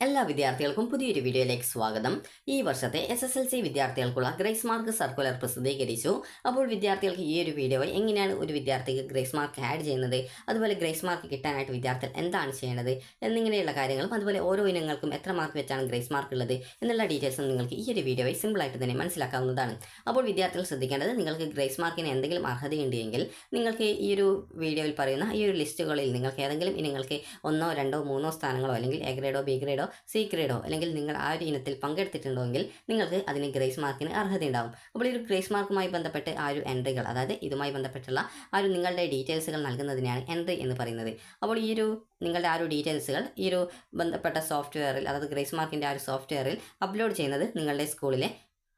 എല്ലാ വിദ്യാർത്ഥികൾക്കും പുതിയൊരു വീഡിയോയിലേക്ക് സ്വാഗതം. ഈ വർഷത്തെ SSLC വിദ്യാർത്ഥികൾക്കുള്ള ഗ്രേസ് മാർക്ക് സർക്കുലർ പ്രസിദ്ധീകരിച്ചു. അപ്പോൾ വിദ്യാർത്ഥികൾക്ക് ഈ ഒരു വീഡിയോയിൽ എങ്ങനെയാണ് ഒരു വിദ്യാർത്ഥിക്ക് ഗ്രേസ് മാർക്ക് ആഡ് ചെയ്യുന്നത്, അതുപോലെ ഗ്രേസ് മാർക്ക് കിട്ടാനായിട്ട് വിദ്യാർത്ഥികൾ എന്താണ് ചെയ്യേണ്ടത് എന്നിങ്ങനെയുള്ള കാര്യങ്ങളും, അതുപോലെ ഓരോ ഇനങ്ങൾക്കും എത്ര മാർക്ക് വെച്ചാണ് ഗ്രേസ് മാർക്ക് ഉള്ളത് എന്നുള്ള ഡീറ്റെയിൽസും നിങ്ങൾക്ക് ഈ ഒരു വീഡിയോയിൽ സിമ്പിളായിട്ട് തന്നെ മനസ്സിലാക്കാവുന്നതാണ്. അപ്പോൾ വിദ്യാർത്ഥികൾ ശ്രദ്ധിക്കേണ്ടത്, നിങ്ങൾക്ക് ഗ്രേസ് മാർക്കിന് എന്തെങ്കിലും അർഹതയുണ്ടെങ്കിൽ നിങ്ങൾക്ക് ഈ ഒരു വീഡിയോയിൽ പറയുന്ന ഈ ഒരു ലിസ്റ്റുകളിൽ നിങ്ങൾക്ക് ഏതെങ്കിലും ഇനങ്ങൾക്ക് 1, 2, 3 സ്ഥാനങ്ങളോ അല്ലെങ്കിൽ എ ഗ്രേഡോ ബി ഗ്രേഡോ സി ഗ്രേഡോ അല്ലെങ്കിൽ നിങ്ങൾ ആ ഒരു ഇനത്തിൽ പങ്കെടുത്തിട്ടുണ്ടെങ്കിൽ നിങ്ങൾക്ക് അതിന് ഗ്രേസ് മാർക്കിന് അർഹതയുണ്ടാകും. അപ്പോൾ ഈ ഒരു ഗ്രേസ് മാർക്കുമായി ബന്ധപ്പെട്ട് ആ ഒരു എൻട്രികൾ, അതായത് ഇതുമായി ബന്ധപ്പെട്ടുള്ള ആ ഒരു നിങ്ങളുടെ ഡീറ്റെയിൽസുകൾ നൽകുന്നതിനാണ് എൻട്രി എന്ന് പറയുന്നത്. അപ്പോൾ ഈ ഒരു നിങ്ങളുടെ ആ ഒരു ഡീറ്റെയിൽസുകൾ ഈ ഒരു ബന്ധപ്പെട്ട സോഫ്റ്റ്വെയറിൽ, അതായത് ഗ്രേസ് മാർക്കിൻ്റെ ആ ഒരു സോഫ്റ്റ്വെയറിൽ അപ്ലോഡ് ചെയ്യുന്നത് നിങ്ങളുടെ സ്കൂളിലെ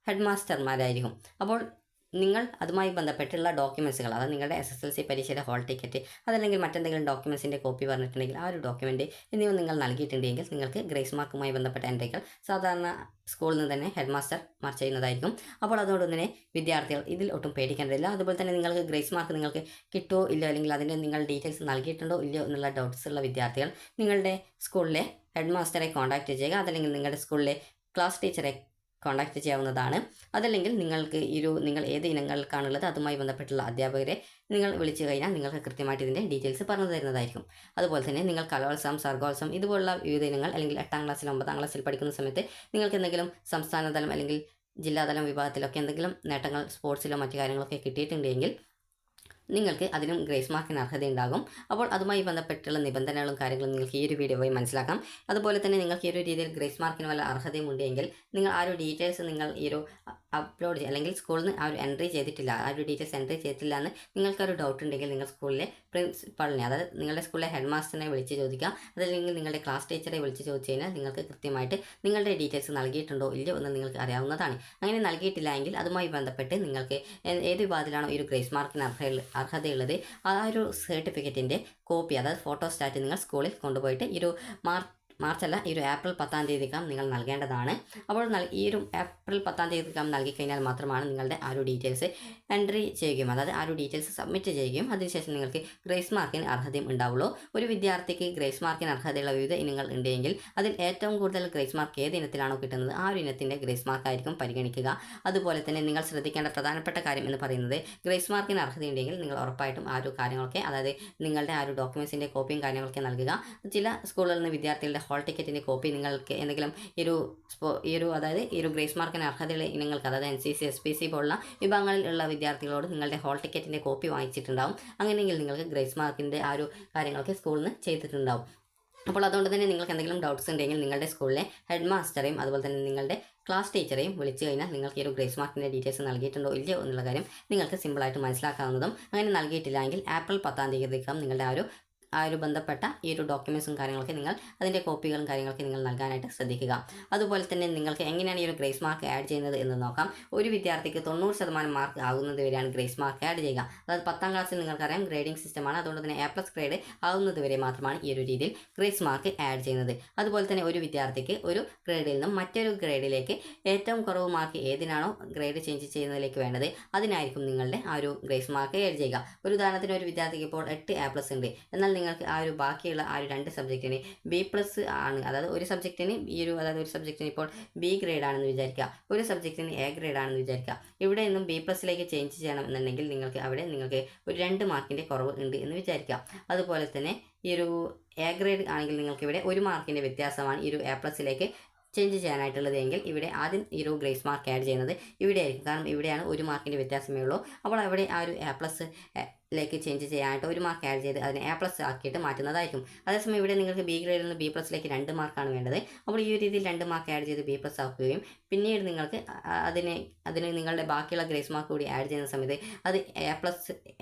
ഹെഡ് മാസ്റ്റർമാരായിരിക്കും. അപ്പോൾ നിങ്ങൾ അതുമായി ബന്ധപ്പെട്ടുള്ള ഡോക്യുമെൻറ്റ്സുകൾ, അതായത് നിങ്ങളുടെ SSLC പരീക്ഷയുടെ ഹോൾ ടിക്കറ്റ്, അതല്ലെങ്കിൽ മറ്റെന്തെങ്കിലും ഡോക്യുമെൻസിൻ്റെ കോപ്പി പറഞ്ഞിട്ടുണ്ടെങ്കിൽ ആ ഒരു ഡോക്യുമെൻറ്റ് എന്നിവ നിങ്ങൾ നൽകിയിട്ടുണ്ടെങ്കിൽ നിങ്ങൾക്ക് ഗ്രേസ് മാർക്കുമായി ബന്ധപ്പെട്ട എൻട്രികൾ സാധാരണ സ്കൂളിൽ നിന്ന് തന്നെ ഹെഡ് മാസ്റ്റർമാർ ചെയ്യുന്നതായിരിക്കും. അപ്പോൾ അതുകൊണ്ട് തന്നെ വിദ്യാർത്ഥികൾ ഇതിൽ ഒട്ടും പേടിക്കേണ്ടതില്ല. അതുപോലെ തന്നെ നിങ്ങൾക്ക് ഗ്രേസ് മാർക്ക് നിങ്ങൾക്ക് കിട്ടുമോ ഇല്ലയോ, അല്ലെങ്കിൽ അതിൻ്റെ നിങ്ങൾ ഡീറ്റെയിൽസ് നൽകിയിട്ടുണ്ടോ ഇല്ലയോ എന്നുള്ള ഡൗട്ട്സ് ഉള്ള വിദ്യാർത്ഥികൾ നിങ്ങളുടെ സ്കൂളിലെ ഹെഡ് മാസ്റ്ററെ കോൺടാക്റ്റ് ചെയ്യുക, അതല്ലെങ്കിൽ നിങ്ങളുടെ സ്കൂളിലെ ക്ലാസ് ടീച്ചറെ കോൺടാക്റ്റ് ചെയ്യാവുന്നതാണ്. അതല്ലെങ്കിൽ നിങ്ങൾക്ക് നിങ്ങൾ ഏത് ഇനങ്ങൾക്കാണുള്ളത് അതുമായി ബന്ധപ്പെട്ടുള്ള അധ്യാപകരെ നിങ്ങൾ വിളിച്ചു കഴിഞ്ഞാൽ നിങ്ങൾക്ക് കൃത്യമായിട്ട് ഇതിൻ്റെ ഡീറ്റെയിൽസ് പറഞ്ഞു തരുന്നതായിരിക്കും. അതുപോലെ തന്നെ നിങ്ങൾ കലോത്സവം, സർഗോത്സവം ഇതുപോലുള്ള വിവിധ ഇനങ്ങൾ, അല്ലെങ്കിൽ 8ാം ക്ലാസ്സിൽ 9ാം ക്ലാസ്സിൽ പഠിക്കുന്ന സമയത്ത് നിങ്ങൾക്ക് എന്തെങ്കിലും സംസ്ഥാനതലം അല്ലെങ്കിൽ ജില്ലാതലം വിഭാഗത്തിലൊക്കെ എന്തെങ്കിലും നേട്ടങ്ങൾ സ്പോർട്സിലോ മറ്റു കാര്യങ്ങളൊക്കെ കിട്ടിയിട്ടുണ്ടെങ്കിൽ നിങ്ങൾക്ക് അതിനും ഗ്രേസ് മാർക്കിന് അർഹതയുണ്ടാകും. അപ്പോൾ അതുമായി ബന്ധപ്പെട്ടുള്ള നിബന്ധനകളും കാര്യങ്ങളും നിങ്ങൾക്ക് ഈ ഒരു വീഡിയോ വഴി മനസ്സിലാക്കാം. അതുപോലെ തന്നെ നിങ്ങൾക്ക് ഈ ഒരു രീതിയിൽ ഗ്രേസ് മാർക്കിന് വല്ല അർഹതയും ഉണ്ടെങ്കിൽ നിങ്ങൾ ആ ഒരു ഡീറ്റെയിൽസ് നിങ്ങൾ ഈ ഒരു അപ്ലോഡ് ചെയ്യുക, അല്ലെങ്കിൽ സ്കൂളിൽ നിന്ന് ആ ഒരു എൻട്രി ചെയ്തിട്ടില്ല, ആ ഒരു ഡീറ്റെയിൽസ് എൻട്രി ചെയ്തിട്ടില്ല എന്ന് നിങ്ങൾക്കൊരു ഡൗട്ട് ഉണ്ടെങ്കിൽ നിങ്ങൾ സ്കൂളിലെ പ്രിൻസിപ്പളിനെ, അതായത് നിങ്ങളുടെ സ്കൂളിലെ ഹെഡ് മാസ്റ്ററിനെ വിളിച്ച് ചോദിക്കുക. അതല്ലെങ്കിൽ നിങ്ങളുടെ ക്ലാസ് ടീച്ചറെ വിളിച്ച് ചോദിച്ചു കഴിഞ്ഞാൽ നിങ്ങൾക്ക് കൃത്യമായിട്ട് നിങ്ങളുടെ ഡീറ്റെയിൽസ് നൽകിയിട്ടുണ്ടോ ഇല്ലയോ എന്ന് നിങ്ങൾക്ക് അറിയാവുന്നതാണ്. അങ്ങനെ നൽകിയിട്ടില്ല എങ്കിൽ അതുമായി ബന്ധപ്പെട്ട് നിങ്ങൾക്ക് ഏത് വിഭാഗത്തിലാണോ ഈ ഒരു ഗ്രേസ് മാർക്കിന് അർഹതയുള്ളത് ആ ഒരു സർട്ടിഫിക്കറ്റിൻ്റെ കോപ്പി, അതായത് ഫോട്ടോസ്റ്റാറ്റ് നിങ്ങൾ സ്കൂളിൽ കൊണ്ടുപോയിട്ട് ഈ ഒരു ഈ ഒരു ഏപ്രിൽ 10ാം തീയതിക്കകം നിങ്ങൾ നൽകേണ്ടതാണ്. അപ്പോൾ ഈ ഒരു ഏപ്രിൽ 10ാം തീയതിക്കകം നൽകിക്കഴിഞ്ഞാൽ മാത്രമാണ് നിങ്ങളുടെ ആ ഒരു ഡീറ്റെയിൽസ് എൻട്രി ചെയ്യുകയും, അതായത് ആ ഒരു ഡീറ്റെയിൽസ് സബ്മിറ്റ് ചെയ്യുകയും അതിനുശേഷം നിങ്ങൾക്ക് ഗ്രേസ് മാർക്കിന് അർഹതയും ഉണ്ടാവുള്ളൂ. ഒരു വിദ്യാർത്ഥിക്ക് ഗ്രേസ് മാർക്കിന് അർഹതയുള്ള വിവിധ ഇനങ്ങൾ ഉണ്ടെങ്കിൽ അതിൽ ഏറ്റവും കൂടുതൽ ഗ്രേസ് മാർക്ക് ഏത് ഇനത്തിലാണോ കിട്ടുന്നത് ആ ഒരു ഇനത്തിൻ്റെ ഗ്രേസ് മാർക്കായിരിക്കും പരിഗണിക്കുക. അതുപോലെ തന്നെ നിങ്ങൾ ശ്രദ്ധിക്കേണ്ട പ്രധാനപ്പെട്ട കാര്യം എന്ന് പറയുന്നത്, ഗ്രേസ് മാർക്കിന് അർഹതയുണ്ടെങ്കിൽ നിങ്ങൾ ഉറപ്പായിട്ടും ആ ഒരു കാര്യങ്ങളൊക്കെ, അതായത് നിങ്ങളുടെ ആ ഒരു ഡോക്യുമെൻസിൻ്റെ കോപ്പിയും കാര്യങ്ങളൊക്കെ നൽകുക. ചില സ്കൂളുകളിൽ നിന്ന് വിദ്യാർത്ഥികളുടെ ഹോൾ ടിക്കറ്റിൻ്റെ കോപ്പി നിങ്ങൾക്ക് എന്തെങ്കിലും അതായത് ഈ ഒരു ഗ്രേസ് മാർക്കിന് അർഹതയുള്ള ഇനങ്ങൾക്ക്, അതായത് NCC SPC പോലുള്ള വിഭാഗങ്ങളിലുള്ള വിദ്യാർത്ഥികളോട് നിങ്ങളുടെ ഹോൾ ടിക്കറ്റിൻ്റെ കോപ്പി വാങ്ങിച്ചിട്ടുണ്ടാവും. അങ്ങനെയെങ്കിൽ നിങ്ങൾക്ക് ഗ്രേസ് മാർക്കിൻ്റെ ആ ഒരു കാര്യങ്ങളൊക്കെ സ്കൂളിൽ നിന്ന് ചെയ്തിട്ടുണ്ടാവും. അപ്പോൾ അതുകൊണ്ട് തന്നെ നിങ്ങൾക്ക് എന്തെങ്കിലും ഡൗട്ട്സ് ഉണ്ടെങ്കിൽ നിങ്ങളുടെ സ്കൂളിലെ ഹെഡ് മാസ്റ്ററെയും അതുപോലെ തന്നെ നിങ്ങളുടെ ക്ലാസ് ടീച്ചറെയും വിളിച്ചു കഴിഞ്ഞാൽ നിങ്ങൾക്ക് ഈ ഒരു ഗ്രേസ് മാർക്കിൻ്റെ ഡീറ്റെയിൽസ് നൽകിയിട്ടുണ്ടോ ഇല്ലയോ എന്നുള്ള കാര്യം നിങ്ങൾക്ക് സിമ്പിളായിട്ട് മനസ്സിലാക്കാവുന്നതും. അങ്ങനെ നൽകിയിട്ടില്ല എങ്കിൽ ഏപ്രിൽ 10ാം തീയതിക്കകം നിങ്ങളുടെ ആ ഒരു ബന്ധപ്പെട്ട ഈ ഒരു ഡോക്യുമെൻസും കാര്യങ്ങളൊക്കെ നിങ്ങൾ അതിൻ്റെ കോപ്പികളും കാര്യങ്ങളൊക്കെ നിങ്ങൾ നൽകാനായിട്ട് ശ്രദ്ധിക്കുക. അതുപോലെ തന്നെ നിങ്ങൾക്ക് എങ്ങനെയാണ് ഈ ഒരു ഗ്രേസ് മാർക്ക് ആഡ് ചെയ്യുന്നത് എന്ന് നോക്കാം. ഒരു വിദ്യാർത്ഥിക്ക് 90% മാർക്ക് ആകുന്നത് വരെയാണ് ഗ്രേസ് മാർക്ക് ആഡ് ചെയ്യുക. അതായത് 10ാം ക്ലാസ്സിൽ നിങ്ങൾക്കറിയാം ഗ്രേഡിംഗ് സിസ്റ്റമാണ്, അതുകൊണ്ട് തന്നെ A+ ഗ്രേഡ് ആകുന്നത് വരെ മാത്രമാണ് ഈ ഒരു രീതിയിൽ ഗ്രേസ് മാർക്ക് ആഡ് ചെയ്യുന്നത്. അതുപോലെ തന്നെ ഒരു വിദ്യാർത്ഥിക്ക് ഒരു ഗ്രേഡിൽ നിന്നും മറ്റൊരു ഗ്രേഡിലേക്ക് ഏറ്റവും കുറവ് മാർക്ക് ഏതിനാണോ ഗ്രേഡ് ചേഞ്ച് ചെയ്യുന്നതിലേക്ക് വേണ്ടത് അതിനായിരിക്കും നിങ്ങളുടെ ആ ഒരു ഗ്രേസ് മാർക്ക് ആഡ് ചെയ്യുക. ഒരു ഉദാഹരണത്തിന് ഒരു വിദ്യാർത്ഥിക്ക് ഇപ്പോൾ 8 A+ ഉണ്ട്, എന്നാൽ നിങ്ങൾക്ക് ആ ഒരു ബാക്കിയുള്ള ആ ഒരു 2 സബ്ജക്റ്റിന് B+ ആണ്, അതായത് ഒരു സബ്ജക്റ്റിന് അതായത് ഒരു സബ്ജക്റ്റിന് ഇപ്പോൾ B ഗ്രേഡ് ആണെന്ന് വിചാരിക്കുക, ഒരു സബ്ജക്റ്റിന് A ഗ്രേഡ് ആണെന്ന് വിചാരിക്കുക. ഇവിടെ നിന്നും B+ലേക്ക് ചേഞ്ച് ചെയ്യണം എന്നുണ്ടെങ്കിൽ നിങ്ങൾക്ക് ഒരു 2 മാർക്കിൻ്റെ കുറവ് ഉണ്ട് എന്ന് വിചാരിക്കുക. അതുപോലെ തന്നെ ഈ ഒരു A ഗ്രേഡ് ആണെങ്കിൽ നിങ്ങൾക്ക് ഇവിടെ 1 മാർക്കിൻ്റെ വ്യത്യാസമാണ് ഈ ഒരു A+ലേക്ക് ചേഞ്ച് ചെയ്യാനായിട്ടുള്ളത് എങ്കിൽ ഇവിടെ ആദ്യം ഈ ഒരു ഗ്രേസ് മാർക്ക് ആഡ് ചെയ്യുന്നത് ഇവിടെ ആയിരിക്കും. കാരണം ഇവിടെയാണ് 1 മാർക്കിൻ്റെ വ്യത്യാസമേ ഉള്ളൂ. അപ്പോൾ അവിടെ ആ ഒരു A+ലേക്ക് ചേഞ്ച് ചെയ്യാനായിട്ട് 1 മാർക്ക് ആഡ് ചെയ്ത് അതിനെ A+ ആക്കിയിട്ട് മാറ്റുന്നതായിരിക്കും. അതേസമയം ഇവിടെ നിങ്ങൾക്ക് B ഗ്രേഡിൽ നിന്ന് B+ലേക്ക് 2 മാർക്കാണ് വേണ്ടത്. അപ്പോൾ ഈ ഒരു രീതിയിൽ 2 മാർക്ക് ആഡ് ചെയ്ത് B+ ആക്കുകയും പിന്നീട് നിങ്ങൾക്ക് അതിന് നിങ്ങളുടെ ബാക്കിയുള്ള ഗ്രേസ് മാർക്ക് കൂടി ആഡ് ചെയ്യുന്ന സമയത്ത് അത്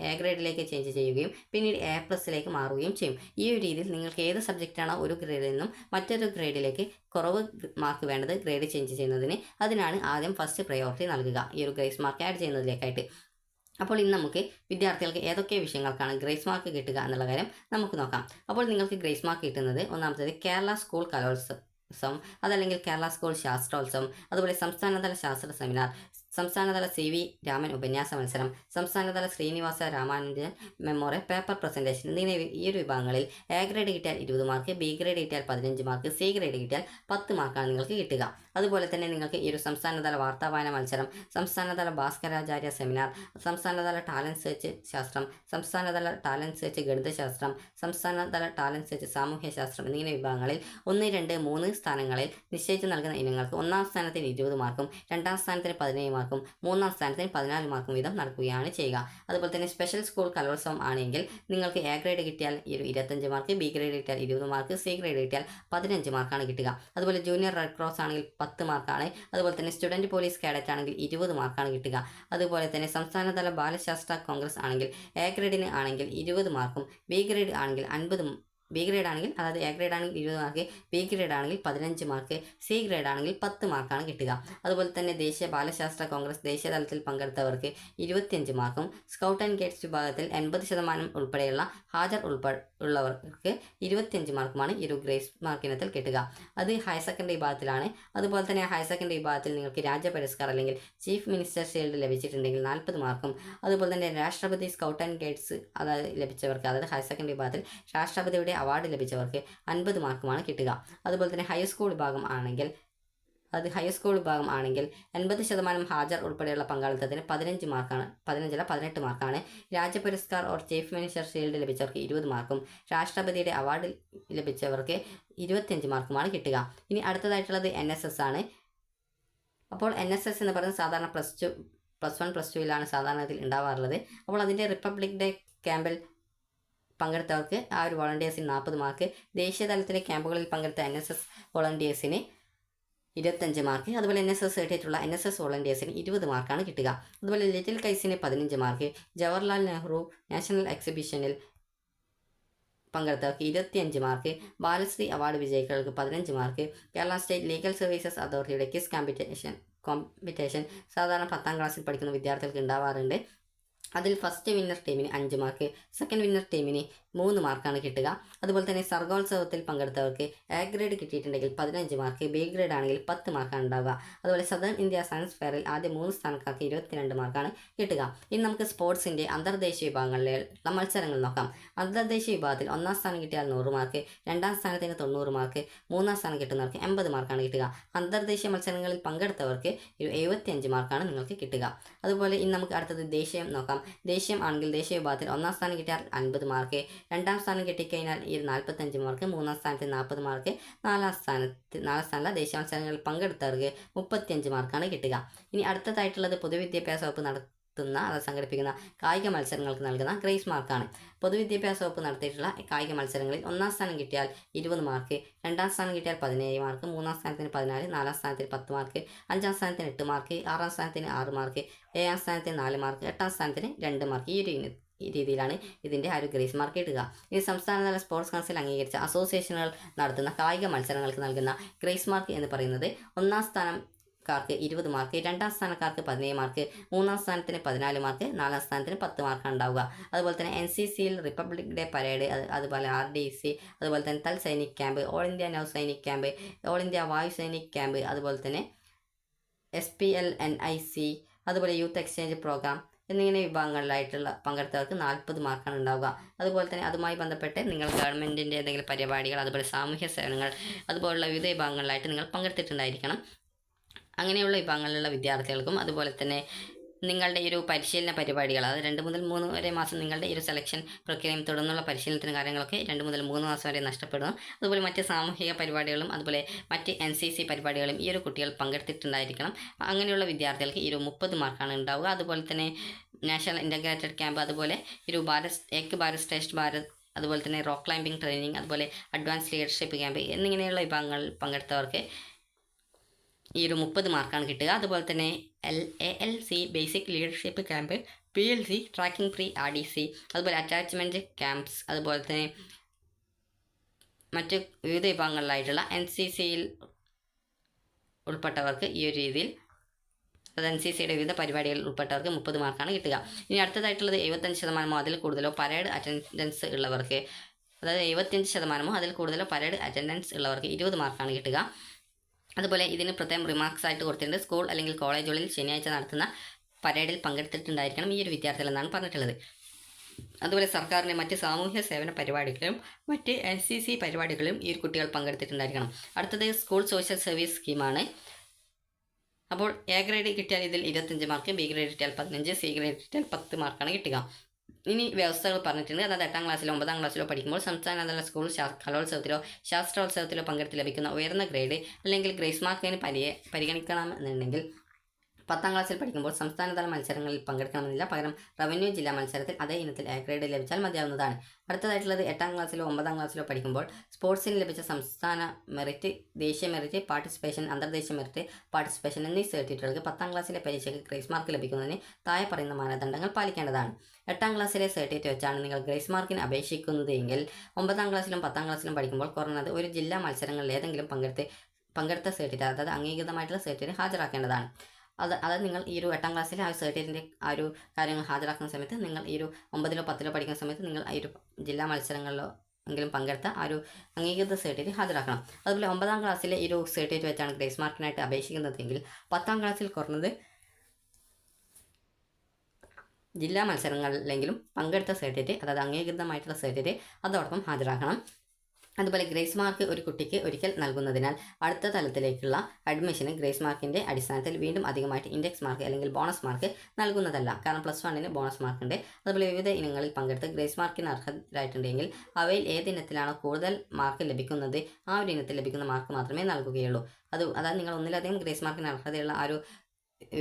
A ഗ്രേഡിലേക്ക് ചേഞ്ച് ചെയ്യുകയും പിന്നീട് A+ലേക്ക് മാറുകയും ചെയ്യും. ഈ ഒരു രീതിയിൽ നിങ്ങൾക്ക് ഏത് സബ്ജക്റ്റാണോ ഒരു ഗ്രേഡിൽ നിന്നും മറ്റൊരു ഗ്രേഡിലേക്ക് കുറവ് മാർക്ക് വേണ്ടത് ഗ്രേഡ് ചേഞ്ച് ചെയ്യുന്നതിന്, അതിനാണ് ആദ്യം ഫസ്റ്റ് പ്രയോറിറ്റി നൽകുക ഈ ഒരു ഗ്രേസ് മാർക്ക് ആഡ് ചെയ്യുന്നതിലേക്കായിട്ട്. അപ്പോൾ ഇന്ന് നമുക്ക് വിദ്യാർത്ഥികൾക്ക് ഏതൊക്കെ വിഷയങ്ങൾക്കാണ് ഗ്രേസ് മാർക്ക് കിട്ടുക എന്നുള്ള കാര്യം നമുക്ക് നോക്കാം. അപ്പോൾ നിങ്ങൾക്ക് ഗ്രേസ് മാർക്ക് കിട്ടുന്നത് ഒന്നാമത്തേത് കേരള സ്കൂൾ കലോത്സവം, അതല്ലെങ്കിൽ കേരള സ്കൂൾ ശാസ്ത്രോത്സവം, അതുപോലെ സംസ്ഥാനതല ശാസ്ത്ര സെമിനാർ, സംസ്ഥാനതല CV രാമൻ ഉപന്യാസ മത്സരം, സംസ്ഥാനതല Srinivasa Ramanujan memorial paper presentation എന്നിങ്ങനെ ഈ ഒരു വിഭാഗങ്ങളിൽ A ഗ്രേഡ് കിട്ടിയാൽ 20 മാർക്ക്, B ഗ്രേഡ് കിട്ടിയാൽ 15 മാർക്ക്, C ഗ്രേഡ് കിട്ടിയാൽ 10 മാർക്കാണ് നിങ്ങൾക്ക് കിട്ടുക. അതുപോലെ തന്നെ നിങ്ങൾക്ക് ഈ ഒരു സംസ്ഥാനതല വാർത്താവായന മത്സരം, സംസ്ഥാനതല ഭാസ്കരാചാര്യ സെമിനാർ, സംസ്ഥാനതല ടാലന്റ് സെർച്ച് ശാസ്ത്രം, സംസ്ഥാനതല ടാലന്റ് സെർച്ച് ഗണിതശാസ്ത്രം, സംസ്ഥാനതല ടാലന്റ് സെർച്ച് സാമൂഹ്യശാസ്ത്രം എന്നിങ്ങനെ വിഭാഗങ്ങളിൽ 1, 2, 3 സ്ഥാനങ്ങളിൽ നിശ്ചയിച്ചു നൽകുന്ന ഇനങ്ങൾക്ക് ഒന്നാം സ്ഥാനത്തിന് 20 മാർക്കും, രണ്ടാം സ്ഥാനത്തിന് 17 മാർക്കും, മൂന്നാം സ്ഥാനത്തിന് 14 മാർക്കും വീതം നടക്കുകയാണ് ചെയ്യുക. അതുപോലെ തന്നെ സ്പെഷ്യൽ സ്കൂൾ കലോത്സവം ആണെങ്കിൽ നിങ്ങൾക്ക് A ഗ്രേഡ് കിട്ടിയാൽ 25 മാർക്ക്, B ഗ്രേഡ് കിട്ടിയാൽ 20 മാർക്ക്, C ഗ്രേഡ് കിട്ടിയാൽ 15 മാർക്കാണ് കിട്ടുക. അതുപോലെ ജൂനിയർ റെഡ് ക്രോസ് ആണെങ്കിൽ 10 മാർക്കാണ്. അതുപോലെ തന്നെ സ്റ്റുഡൻറ് പോലീസ് കാഡറ്റ് ആണെങ്കിൽ 20 മാർക്കാണ് കിട്ടുക. അതുപോലെ തന്നെ സംസ്ഥാനതല ബാലശാസ്ത്ര കോൺഗ്രസ് ആണെങ്കിൽ A ഗ്രേഡിന് ആണെങ്കിൽ 20 മാർക്കും, B ഗ്രേഡ് ആണെങ്കിൽ 50 B ഗ്രേഡ് ആണെങ്കിൽ അതായത് A ഗ്രേഡ് ആണെങ്കിൽ 20 മാർക്ക്, B ഗ്രേഡ് ആണെങ്കിൽ 15 മാർക്ക്, C ഗ്രേഡ് ആണെങ്കിൽ 10 മാർക്കാണ് കിട്ടുക. അതുപോലെ തന്നെ ദേശീയ ബാലശാസ്ത്ര കോൺഗ്രസ് ദേശീയ തലത്തിൽ പങ്കെടുത്തവർക്ക് 25 മാർക്കും, സ്കൗട്ട് ആൻഡ് ഗൈഡ്സ് വിഭാഗത്തിൽ 80% ഉൾപ്പെടെയുള്ള ഹാജർ ഉള്ളവർക്ക് 25 മാർക്കുമാണ് ഈ ഒരു ഗ്രേസ് മാർക്ക് ഇനത്തിൽ കിട്ടുക. അത് ഹയർ സെക്കൻഡറി വിഭാഗത്തിലാണ്. അതുപോലെ തന്നെ ഹയർ സെക്കൻഡറി വിഭാഗത്തിൽ നിങ്ങൾക്ക് രാജ്യ പുരസ്കാർ അല്ലെങ്കിൽ ചീഫ് മിനിസ്റ്റർ ഷീൽഡ് ലഭിച്ചിട്ടുണ്ടെങ്കിൽ 40 മാർക്കും, അതുപോലെ തന്നെ രാഷ്ട്രപതി സ്കൗട്ട് ആൻഡ് ഗൈഡ്സ് അതായത് ലഭിച്ചവർക്ക് അതായത് ഹയർ സെക്കൻഡറി വിഭാഗത്തിൽ രാഷ്ട്രപതിയുടെ അവാർഡ് ലഭിച്ചവർക്ക് 50 മാർക്കുമാണ് കിട്ടുക. അതുപോലെ തന്നെ ഹൈസ്കൂൾ വിഭാഗം ആണെങ്കിൽ 80% ഹാജർ ഉൾപ്പെടെയുള്ള പങ്കാളിത്തത്തിന് 15 മാർക്കാണ് 18 മാർക്കാണ്. Rajya Puraskar or chief minister shield ലഭിച്ചവർക്ക് 20 മാർക്കും, രാഷ്ട്രപതിയുടെ അവാർഡ് ലഭിച്ചവർക്ക് 25 മാർക്കുമാണ് കിട്ടുക. ഇനി അടുത്തതായിട്ടുള്ളത് NSS ആണ്. അപ്പോൾ NSS എന്ന് പറയുന്നത് സാധാരണ +1 +2 സാധാരണത്തിൽ ഉണ്ടാവാറുള്ളത്. അപ്പോൾ അതിൻ്റെ റിപ്പബ്ലിക് ഡേ ക്യാമ്പിൽ പങ്കെടുത്തവർക്ക് ആ ഒരു വോളണ്ടിയേഴ്സിന് 40 മാർക്ക്, ദേശീയ തലത്തിലെ ക്യാമ്പുകളിൽ പങ്കെടുത്ത NSS വോളണ്ടിയേഴ്സിന് 25 മാർക്ക്, അതുപോലെ NSS സർട്ടിഫിക്കറ്റുള്ള NSS വോളണ്ടിയേഴ്സിന് 20 മാർക്കാണ് കിട്ടുക. അതുപോലെ ലിറ്റിൽ കൈസിന് 15 മാർക്ക്, ജവഹർലാൽ നെഹ്റു നാഷണൽ എക്സിബിഷനിൽ പങ്കെടുത്തവർക്ക് 25 മാർക്ക്, ബാലശ്രീ അവാർഡ് വിജയികൾക്ക് 15 മാർക്ക്, കേരള സ്റ്റേറ്റ് ലീഗൽ സർവീസസ് അതോറിറ്റിയുടെ ക്വിസ് കോമ്പറ്റീഷൻ സാധാരണ 10ാം ക്ലാസ്സിൽ പഠിക്കുന്ന വിദ്യാർത്ഥികൾക്ക് ഉണ്ടാവാറുണ്ട്. അതിൽ ഫസ്റ്റ് വിന്നർ ടീമിന് 5 മാർക്ക്, സെക്കൻഡ് വിന്നർ ടീമിന് 3 മാർക്കാണ് കിട്ടുക. അതുപോലെ തന്നെ സർഗോത്സവത്തിൽ പങ്കെടുത്തവർക്ക് A ഗ്രേഡ് കിട്ടിയിട്ടുണ്ടെങ്കിൽ 15 മാർക്ക്, B ഗ്രേഡ് ആണെങ്കിൽ 10 മാർക്കാണ് ഉണ്ടാവുക. അതുപോലെ സദേൺ ഇന്ത്യ സയൻസ് ഫെയറിൽ ആദ്യ 3 സ്ഥാനക്കാർക്ക് 22 മാർക്കാണ് കിട്ടുക. ഇനി നമുക്ക് സ്പോർട്സിൻ്റെ അന്തർദേശീയ വിഭാഗങ്ങളിലുള്ള മത്സരങ്ങൾ നോക്കാം. അന്തർദേശീയ വിഭാഗത്തിൽ ഒന്നാം സ്ഥാനം കിട്ടിയാൽ 100 മാർക്ക്, രണ്ടാം സ്ഥാനത്തിന് 90 മാർക്ക്, മൂന്നാം സ്ഥാനം കിട്ടുന്നവർക്ക് 80 മാർക്കാണ് കിട്ടുക. അന്തർദേശീയ മത്സരങ്ങളിൽ പങ്കെടുത്തവർക്ക് 75 മാർക്കാണ് നിങ്ങൾക്ക് കിട്ടുക. അതുപോലെ ഇനി നമുക്ക് അടുത്തത് ദേശീയം നോക്കാം. ദേശീയം ആണെങ്കിൽ ദേശീയ വിഭാഗത്തിൽ ഒന്നാം സ്ഥാനം കിട്ടിയാൽ 50 മാർക്ക്, രണ്ടാം സ്ഥാനം കിട്ടിക്കഴിഞ്ഞാൽ 45 മാർക്ക്, മൂന്നാം സ്ഥാനത്ത് 40 മാർക്ക്, നാലാം സ്ഥാനത്തുള്ള ദേശീയ മത്സരങ്ങളിൽ പങ്കെടുത്തവർക്ക് 35 മാർക്കാണ് കിട്ടുക. ഇനി അടുത്തതായിട്ടുള്ളത് പൊതുവിദ്യാഭ്യാസ വകുപ്പ് സംഘടിപ്പിക്കുന്ന കായിക മത്സരങ്ങൾക്ക് നൽകുന്ന ഗ്രേസ് മാർക്കാണ്. പൊതുവിദ്യാഭ്യാസ വകുപ്പ് നടത്തിയിട്ടുള്ള കായിക മത്സരങ്ങളിൽ ഒന്നാം സ്ഥാനം കിട്ടിയാൽ 20 മാർക്ക്, രണ്ടാം സ്ഥാനം കിട്ടിയാൽ 17 മാർക്ക്, മൂന്നാം സ്ഥാനത്തിന് 14, നാലാം സ്ഥാനത്തിന് 10 മാർക്ക്, അഞ്ചാം സ്ഥാനത്തിന് 8 മാർക്ക്, ആറാം സ്ഥാനത്തിന് 6 മാർക്ക്, ഏഴാം സ്ഥാനത്തിന് 4 മാർക്ക്, എട്ടാം സ്ഥാനത്തിന് 2 മാർക്ക്. ഈ രീതിയിലാണ് ഇതിൻ്റെ ആ ഒരു ഗ്രേസ് മാർക്ക് കിട്ടുക. ഈ സംസ്ഥാനതല സ്പോർട്സ് കൗൺസിൽ അംഗീകരിച്ച അസോസിയേഷനുകൾ നടത്തുന്ന കായിക മത്സരങ്ങൾക്ക് നൽകുന്ന ഗ്രേസ് മാർക്ക് എന്ന് പറയുന്നത് ഒന്നാം സ്ഥാനക്കാർക്ക് 20 മാർക്ക്, രണ്ടാം സ്ഥാനക്കാർക്ക് 17 മാർക്ക്, മൂന്നാം സ്ഥാനത്തിന് 14 മാർക്ക്, നാലാം സ്ഥാനത്തിന് 10 മാർക്കാണ് ഉണ്ടാവുക. അതുപോലെ തന്നെ NCCയിൽ റിപ്പബ്ലിക് ഡേ പരേഡ്, അതുപോലെ RDC, അതുപോലെ തന്നെ തൽ സൈനിക് ക്യാമ്പ്, ഓൾ ഇന്ത്യ നൗ സൈനിക് ക്യാമ്പ്, ഓൾ ഇന്ത്യ വായു സൈനിക് ക്യാമ്പ്, അതുപോലെ തന്നെ SPLNIC, അതുപോലെ യൂത്ത് എക്സ്ചേഞ്ച് പ്രോഗ്രാം എന്നിങ്ങനെ വിഭാഗങ്ങളിലായിട്ടുള്ള പങ്കെടുത്തവർക്ക് 40 മാർക്കാണ് ഉണ്ടാവുക. അതുപോലെ തന്നെ അതുമായി ബന്ധപ്പെട്ട് നിങ്ങൾ ഗവൺമെൻറ്റിൻ്റെ ഏതെങ്കിലും പരിപാടികൾ, അതുപോലെ സാമൂഹ്യ സേവനങ്ങൾ, അതുപോലുള്ള വിവിധ വിഭാഗങ്ങളിലായിട്ട് നിങ്ങൾ പങ്കെടുത്തിട്ടുണ്ടായിരിക്കണം. അങ്ങനെയുള്ള വിഭാഗങ്ങളിലുള്ള വിദ്യാർത്ഥികൾക്കും അതുപോലെ തന്നെ നിങ്ങളുടെ ഈ ഒരു പരിശീലന പരിപാടികൾ, അത് 2 മുതൽ 3 വരെ മാസം നിങ്ങളുടെ ഈ ഒരു സെലക്ഷൻ പ്രക്രിയയും തുടർന്നുള്ള പരിശീലനത്തിന് കാര്യങ്ങളൊക്കെ 2 മുതൽ 3 മാസം വരെ നഷ്ടപ്പെടുന്നു. അതുപോലെ മറ്റ് സാമൂഹിക പരിപാടികളും അതുപോലെ മറ്റ് NCC പരിപാടികളും ഈ ഒരു കുട്ടികൾ പങ്കെടുത്തിട്ടുണ്ടായിരിക്കണം. അങ്ങനെയുള്ള വിദ്യാർത്ഥികൾക്ക് ഈ ഒരു 30 മാർക്കാണ് ഉണ്ടാവുക. അതുപോലെ തന്നെ നാഷണൽ ഇൻ്റഗ്രേറ്റഡ് ക്യാമ്പ്, അതുപോലെ ഈ ഒരു ഏക് ഭാരത് ശ്രേഷ്ഠ ഭാരത്, അതുപോലെ തന്നെ റോക്ക് ക്ലൈമ്പിംഗ് ട്രെയിനിങ്, അതുപോലെ അഡ്വാൻസ് ലീഡർഷിപ്പ് ക്യാമ്പ് എന്നിങ്ങനെയുള്ള വിഭാഗങ്ങളിൽ പങ്കെടുത്തവർക്ക് ഈ ഒരു 30 മാർക്കാണ് കിട്ടുക. അതുപോലെ തന്നെ LALC basic leadership camp, PLC tracking pre RDC, അതുപോലെ അറ്റാച്ച്മെൻറ്റ് ക്യാമ്പ്സ്, അതുപോലെ തന്നെ മറ്റ് വിവിധ വിഭാഗങ്ങളിലായിട്ടുള്ള NCCയിൽ ഉൾപ്പെട്ടവർക്ക് ഈ ഒരു രീതിയിൽ, അത് NCCയുടെ വിവിധ പരിപാടികളിൽ ഉൾപ്പെട്ടവർക്ക് 30 മാർക്കാണ് കിട്ടുക. ഇനി അടുത്തതായിട്ടുള്ളത് 75% അതിൽ കൂടുതലോ പരേഡ് അറ്റൻഡൻസ് ഉള്ളവർക്ക്, അതായത് 75% അതിൽ കൂടുതലോ പരേഡ് അറ്റൻഡൻസ് ഉള്ളവർക്ക് 20 മാർക്കാണ് കിട്ടുക. അതുപോലെ ഇതിന് പ്രത്യേകം റിമാർക്സ് ആയിട്ട് കൊടുത്തിട്ടുണ്ട്. സ്കൂൾ അല്ലെങ്കിൽ കോളേജുകളിൽ ശനിയാഴ്ച നടത്തുന്ന പരേഡിൽ പങ്കെടുത്തിട്ടുണ്ടായിരിക്കണം ഈ ഒരു വിദ്യാർത്ഥികൾ എന്നാണ് പറഞ്ഞിട്ടുള്ളത്. അതുപോലെ സർക്കാരിൻ്റെ മറ്റ് സാമൂഹ്യ സേവന പരിപാടികളിലും മറ്റ് NCC പരിപാടികളിലും ഈ കുട്ടികൾ പങ്കെടുത്തിട്ടുണ്ടായിരിക്കണം. അടുത്തത് സ്കൂൾ സോഷ്യൽ സർവീസ് സ്കീമാണ്. അപ്പോൾ A ഗ്രേഡ് കിട്ടിയാൽ ഇതിൽ 25 മാർക്ക്, B ഗ്രേഡ് കിട്ടിയാൽ 15, C ഗ്രേഡ് കിട്ടിയാൽ 10 മാർക്കാണ് കിട്ടുക. ഇനി വ്യവസ്ഥകൾ പറഞ്ഞിട്ടുണ്ട്. അതായത് 8ാം ക്ലാസ്സിലോ 9ാം ക്ലാസ്സിലോ പഠിക്കുമ്പോൾ സംസ്ഥാനതല സ്കൂൾ കലോത്സവത്തിലോ ശാസ്ത്രോത്സവത്തിലോ പങ്കെടുത്ത് ലഭിക്കുന്ന ഉയർന്ന ഗ്രേഡ് അല്ലെങ്കിൽ ഗ്രേസ് മാർക്കിന് പരിഗണിക്കണമെന്നുണ്ടെങ്കിൽ 10ാം ക്ലാസ്സിൽ പഠിക്കുമ്പോൾ സംസ്ഥാനതല മത്സരങ്ങളിൽ പങ്കെടുക്കണമെന്നില്ല. പകരം റവന്യൂ ജില്ലാ മത്സരത്തിൽ അതേ ഇനത്തിൽ A ഗ്രേഡ് ലഭിച്ചാൽ മതിയാവുന്നതാണ്. അടുത്തതായിട്ടുള്ളത് 8ാം ക്ലാസ്സിലോ 9ാം ക്ലാസ്സിലോ പഠിക്കുമ്പോൾ സ്പോർട്സിന് ലഭിച്ച സംസ്ഥാന മെറിറ്റ്, ദേശീയ മെറിറ്റ്, പാർട്ടിസിപ്പേഷൻ, അന്തർദേശീയ മെറിറ്റ്, പാർട്ടിസിപ്പേഷൻ എന്നീ സർട്ടിഫിക്കറ്റുകൾക്ക് 10ാം ക്ലാസ്സിലെ പരീക്ഷയ്ക്ക് ഗ്രേസ് മാർക്ക് ലഭിക്കുന്നതിന് താഴെ പറയുന്ന മാനദണ്ഡങ്ങൾ പാലിക്കേണ്ടതാണ്. 8ാം ക്ലാസ്സിലെ സർട്ടിഫിക്കറ്റ് വെച്ചാണ് നിങ്ങൾ ഗ്രേസ് മാർക്കിന് അപേക്ഷിക്കുന്നത് എങ്കിൽ 9ാം ക്ലാസ്സിലും 10ാം ക്ലാസ്സിലും പഠിക്കുമ്പോൾ കുറഞ്ഞത് ഒരു ജില്ലാ മത്സരങ്ങളിൽ ഏതെങ്കിലും പങ്കെടുത്ത സർട്ടിഫിക്കറ്റ്, അതായത് അംഗീകൃതമായിട്ടുള്ള സർട്ടിഫിക്കറ്റ് ഹാജരാക്കേണ്ടതാണ്. അത് നിങ്ങൾ ഈ ഒരു 8ാം ക്ലാസ്സിലെ ആ സർട്ടിഫിക്കറ്റിൻ്റെ ആ ഒരു കാര്യങ്ങൾ ഹാജരാക്കുന്ന സമയത്ത് നിങ്ങൾ ഈ ഒരു 9ലോ 10ലോ പഠിക്കുന്ന സമയത്ത് നിങ്ങൾ ഈ ഒരു ജില്ലാ മത്സരങ്ങളിലോ എങ്കിലും പങ്കെടുത്ത ആ ഒരു അംഗീകൃത സർട്ടിഫിക്കറ്റ് ഹാജരാക്കണം. അതുപോലെ 9ാം ക്ലാസ്സിലെ ഈ ഒരു സർട്ടിഫിക്കറ്റ് വെച്ചാണ് ഗ്രേസ് മാർക്കിനായിട്ട് അപേക്ഷിക്കുന്നതെങ്കിൽ 10ാം ക്ലാസ്സിൽ കുറഞ്ഞത് ജില്ലാ മത്സരങ്ങളിലെങ്കിലും പങ്കെടുത്ത സർട്ടിഫിക്കറ്റ്, അതായത് അംഗീകൃതമായിട്ടുള്ള സർട്ടിഫിക്കറ്റ് അതോടൊപ്പം ഹാജരാക്കണം. അതുപോലെ ഗ്രേസ് മാർക്ക് ഒരു കുട്ടിക്ക് ഒരിക്കൽ നൽകുന്നതിനാൽ അടുത്ത തലത്തിലേക്കുള്ള അഡ്മിഷന് ഗ്രേസ് മാർക്കിൻ്റെ അടിസ്ഥാനത്തിൽ വീണ്ടും അധികമായിട്ട് ഇൻഡെക്സ് മാർക്ക് അല്ലെങ്കിൽ ബോണസ് മാർക്ക് നൽകുന്നതല്ല. കാരണം +1ന് ബോണസ് മാർക്കുണ്ട്. അതുപോലെ വിവിധ ഇനങ്ങളിൽ പങ്കെടുത്ത് ഗ്രേസ് മാർക്കിന് അർഹരായിട്ടുണ്ടെങ്കിൽ അവയിൽ ഏത് ഇനത്തിലാണോ കൂടുതൽ മാർക്ക് ലഭിക്കുന്നത് ആ ഒരു ഇനത്തിൽ ലഭിക്കുന്ന മാർക്ക് മാത്രമേ നൽകുകയുള്ളൂ. അതായത് നിങ്ങൾ ഒന്നിലധികം ഗ്രേസ് മാർക്കിന് അർഹതയുള്ള ആ ഒരു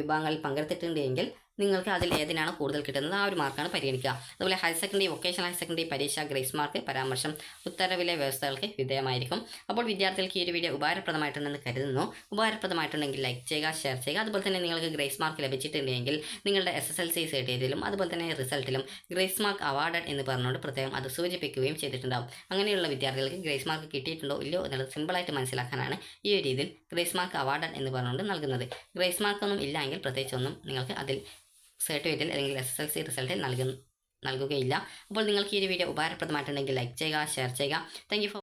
വിഭാഗങ്ങളിൽ പങ്കെടുത്തിട്ടുണ്ടെങ്കിൽ നിങ്ങൾക്ക് അതിൽ ഏതിനാണ് കൂടുതൽ കിട്ടുന്നത് ആ ഒരു മാർക്കാണ് പരിഗണിക്കുക. അതുപോലെ higher secondary, vocational higher secondary പരീക്ഷ ഗ്രേസ് മാർക്ക് പരാമർശം ഉത്തരവിലെ വ്യവസ്ഥകൾക്ക് വിധേയമായിരിക്കും. അപ്പോൾ വിദ്യാർത്ഥികൾക്ക് ഈ ഒരു വീഡിയോ ഉപകാരപ്രദമായിട്ടുണ്ടെന്ന് കരുതുന്നു. ഉപകാരപ്രദമായിട്ടുണ്ടെങ്കിൽ ലൈക്ക് ചെയ്യുക, ഷെയർ ചെയ്യുക. അതുപോലെ തന്നെ നിങ്ങൾക്ക് ഗ്രേസ് മാർക്ക് ലഭിച്ചിട്ടുണ്ടെങ്കിൽ നിങ്ങളുടെ SSLC സർട്ടിഫിക്കറ്റിലും അതുപോലെ തന്നെ റിസൾട്ടിലും ഗ്രേസ് മാർക്ക് അവാർഡഡ് എന്ന് പറഞ്ഞുകൊണ്ട് പ്രത്യേകം അത് സൂചിപ്പിക്കുകയും ചെയ്തിട്ടുണ്ടാകും. അങ്ങനെയുള്ള വിദ്യാർത്ഥികൾക്ക് ഗ്രേസ് മാർക്ക് കിട്ടിയിട്ടുണ്ടോ ഇല്ലയോ എന്നുള്ളത് സിമ്പിളായിട്ട് മനസ്സിലാക്കാനാണ് ഈ ഒരു രീതിയിൽ ഗ്രേസ് മാർക്ക് അവാർഡഡ് എന്ന് പറഞ്ഞുകൊണ്ട് നൽകുന്നത്. ഗ്രേസ് മാർക്കൊന്നും ഇല്ല എങ്കിൽ പ്രത്യേകിച്ചൊന്നും നിങ്ങൾക്ക് അതിൽ സർട്ടിഫിക്കറ്റിൽ അല്ലെങ്കിൽ SSLC റിസൾട്ടിൽ നൽകുകയില്ല. അപ്പോൾ നിങ്ങൾക്ക് ഈ ഒരു വീഡിയോ ഉപകാരപ്രദമായിട്ടുണ്ടെങ്കിൽ ലൈക്ക് ചെയ്യുക, ഷെയർ ചെയ്യുക. Thank you for